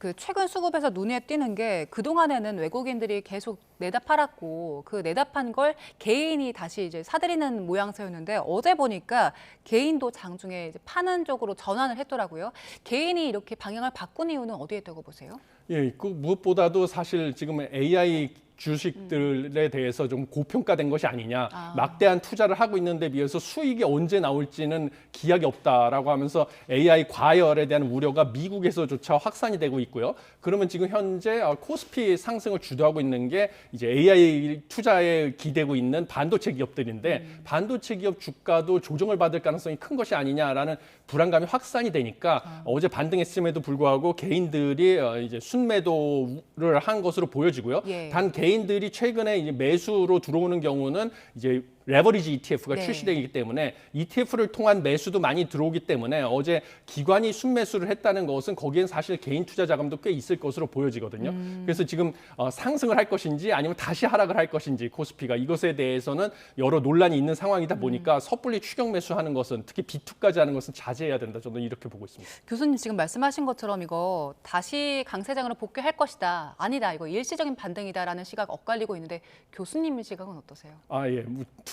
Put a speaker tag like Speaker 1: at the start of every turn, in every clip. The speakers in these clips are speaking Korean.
Speaker 1: 그 최근 수급에서 눈에 띄는 게 그동안에는 외국인들이 계속 내다 팔았고 그 내다 판 걸 개인이 다시 이제 사들이는 모양새였는데 어제 보니까 개인도 장중에 이제 파는 쪽으로 전환을 했더라고요. 개인이 이렇게 방향을 바꾼 이유는 어디에 있다고 보세요?
Speaker 2: 예, 그 무엇보다도 사실 지금 AI 주식들에 대해서 좀 고평가된 것이 아니냐. 막대한 투자를 하고 있는데 비해서 수익이 언제 나올지는 기약이 없다라고 하면서 AI 과열에 대한 우려가 미국에서조차 확산이 되고 있고요. 그러면 지금 현재 코스피 상승을 주도하고 있는 게 이제 AI 투자에 기대고 있는 반도체 기업들인데 반도체 기업 주가도 조정을 받을 가능성이 큰 것이 아니냐라는 불안감이 확산이 되니까 어제 반등했음에도 불구하고 개인들이 이제 순매도를 한 것으로 보여지고요.
Speaker 1: 예.
Speaker 2: 단 개인들이 최근에 이제 매수로 들어오는 경우는 이제 레버리지 ETF가
Speaker 1: 네.
Speaker 2: 출시되기 때문에 ETF를 통한 매수도 많이 들어오기 때문에 어제 기관이 순매수를 했다는 것은 거기엔 사실 개인 투자 자금도 꽤 있을 것으로 보여지거든요. 그래서 지금 상승을 할 것인지 아니면 다시 하락을 할 것인지 코스피가 이것에 대해서는 여러 논란이 있는 상황이다 보니까 섣불리 추격 매수하는 것은 특히 비투까지 하는 것은 자제해야 된다. 저는 이렇게 보고 있습니다.
Speaker 1: 교수님 지금 말씀하신 것처럼 이거 다시 강세장으로 복귀할 것이다. 아니다. 이거 일시적인 반등이다라는 시각 엇갈리고 있는데 교수님 시각은 어떠세요?
Speaker 2: 예.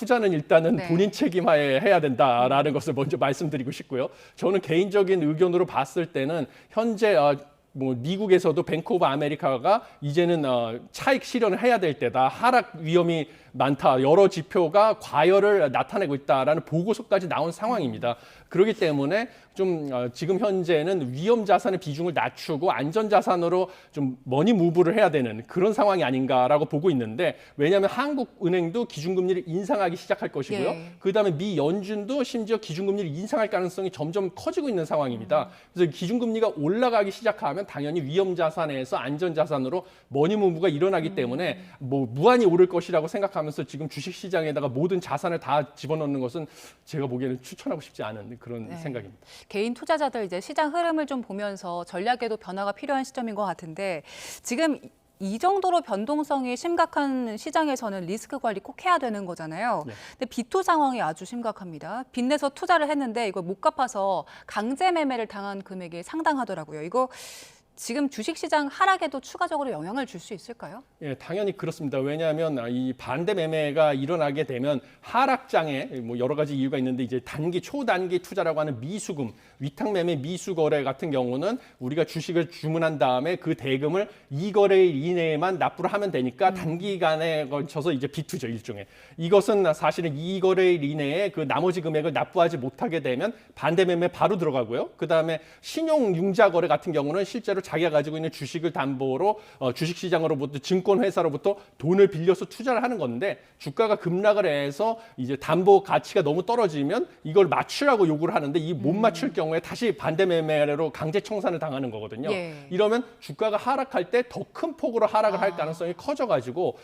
Speaker 2: 투자는 일단은
Speaker 1: 네.
Speaker 2: 본인 책임하에 해야 된다라는 것을 먼저 말씀드리고 싶고요. 저는 개인적인 의견으로 봤을 때는 현재 미국에서도 뱅크 오브 아메리카가 이제는 차익 실현을 해야 될 때다. 하락 위험이 많다. 여러 지표가 과열을 나타내고 있다라는 보고서까지 나온 상황입니다. 그렇기 때문에 좀 지금 현재는 위험 자산의 비중을 낮추고 안전 자산으로 좀 머니 무브를 해야 되는 그런 상황이 아닌가라고 보고 있는데 왜냐하면 한국은행도 기준금리를 인상하기 시작할 것이고요.
Speaker 1: 예.
Speaker 2: 그다음에 미 연준도 심지어 기준금리를 인상할 가능성이 점점 커지고 있는 상황입니다. 그래서 기준금리가 올라가기 시작하면 당연히 위험 자산에서 안전 자산으로 머니 무브가 일어나기 때문에 뭐 무한히 오를 것이라고 생각하면서 지금 주식 시장에다가 모든 자산을 다 집어넣는 것은 제가 보기에는 추천하고 싶지 않은 그런
Speaker 1: 네.
Speaker 2: 생각입니다.
Speaker 1: 개인 투자자들 이제 시장 흐름을 좀 보면서 전략에도 변화가 필요한 시점인 것 같은데 지금 이 정도로 변동성이 심각한 시장에서는 리스크 관리 꼭 해야 되는 거잖아요.
Speaker 2: 네.
Speaker 1: 근데 비투 상황이 아주 심각합니다. 빚내서 투자를 했는데 이걸 못 갚아서 강제 매매를 당한 금액이 상당하더라고요. 이거 지금 주식시장 하락에도 추가적으로 영향을 줄 수 있을까요?
Speaker 2: 예, 당연히 그렇습니다. 왜냐하면 이 반대 매매가 일어나게 되면 하락장에 뭐 여러 가지 이유가 있는데 이제 단기, 초단기 투자라고 하는 미수금, 위탁 매매 미수 거래 같은 경우는 우리가 주식을 주문한 다음에 그 대금을 2거래일 이내에만 납부를 하면 되니까 단기간에 걸쳐서 이제 비투죠, 일종의. 이것은 사실은 2거래일 이내에 그 나머지 금액을 납부하지 못하게 되면 반대 매매 바로 들어가고요. 그다음에 신용 융자 거래 같은 경우는 실제로 자기가 가지고 있는 주식을 담보로 주식시장으로부터 증권회사로부터 돈을 빌려서 투자를 하는 건데 주가가 급락을 해서 이제 담보 가치가 너무 떨어지면 이걸 맞추라고 요구를 하는데 이 못 맞출 경우에 다시 반대 매매로 강제 청산을 당하는 거거든요.
Speaker 1: 예.
Speaker 2: 이러면 주가가 하락할 때 더 큰 폭으로 하락을 할 가능성이 커져가지고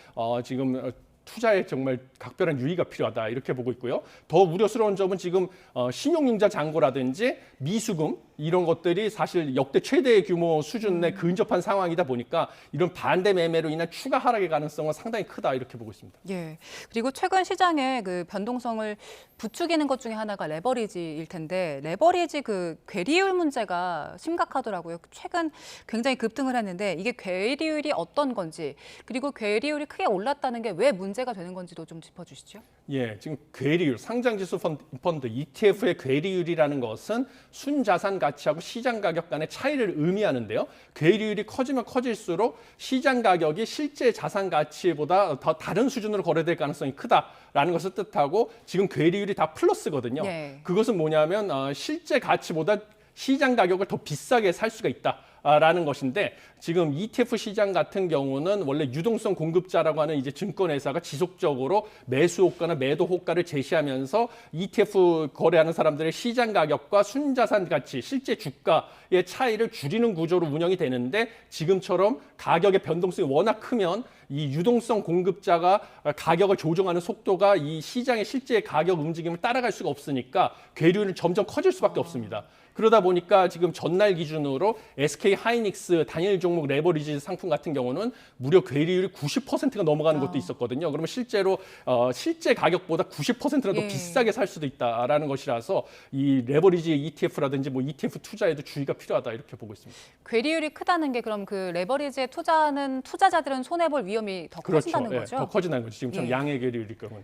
Speaker 2: 지금 투자에 정말 각별한 유의가 필요하다 이렇게 보고 있고요. 더 우려스러운 점은 지금 신용융자 잔고라든지 미수금 이런 것들이 사실 역대 최대 규모 수준에 근접한 상황이다 보니까 이런 반대 매매로 인한 추가 하락의 가능성은 상당히 크다 이렇게 보고 있습니다.
Speaker 1: 예. 그리고 최근 시장의 그 변동성을 부추기는 것 중에 하나가 레버리지일 텐데 레버리지 그 괴리율 문제가 심각하더라고요. 최근 굉장히 급등을 했는데 이게 괴리율이 어떤 건지 그리고 괴리율이 크게 올랐다는 게 왜 문제가 되는 건지도 좀 짚어주시죠.
Speaker 2: 예, 지금 괴리율, 상장지수 펀드 ETF의 괴리율이라는 것은 순자산 가치하고 시장 가격 간의 차이를 의미하는데요. 괴리율이 커지면 커질수록 시장 가격이 실제 자산 가치보다 더 다른 수준으로 거래될 가능성이 크다라는 것을 뜻하고 지금 괴리율이 다 플러스거든요.
Speaker 1: 네.
Speaker 2: 그것은 뭐냐면 실제 가치보다 시장 가격을 더 비싸게 살 수가 있다라는 것인데 지금 ETF 시장 같은 경우는 원래 유동성 공급자라고 하는 이제 증권회사가 지속적으로 매수 호가나 매도 호가를 제시하면서 ETF 거래하는 사람들의 시장 가격과 순자산 가치, 실제 주가의 차이를 줄이는 구조로 운영이 되는데 지금처럼 가격의 변동성이 워낙 크면 이 유동성 공급자가 가격을 조정하는 속도가 이 시장의 실제 가격 움직임을 따라갈 수가 없으니까 괴리율은 점점 커질 수밖에 없습니다. 그러다 보니까 지금 전날 기준으로 SK 하이닉스 단일 종목 레버리지 상품 같은 경우는 무려 괴리율이 90%가 넘어가는 것도 있었거든요. 그러면 실제로 실제 가격보다 90%나 더
Speaker 1: 예.
Speaker 2: 비싸게 살 수도 있다라는 것이라서 이 레버리지 ETF라든지 뭐 ETF 투자에도 주의가 필요하다 이렇게 보고 있습니다.
Speaker 1: 괴리율이 크다는 게 그럼 그 레버리지에 투자하는 투자자들은 손해 볼 위험이 더 커진다는
Speaker 2: 예,
Speaker 1: 거죠?
Speaker 2: 더 커진다는 거죠. 지금처럼
Speaker 1: 예.
Speaker 2: 양의 괴리율일 경우는.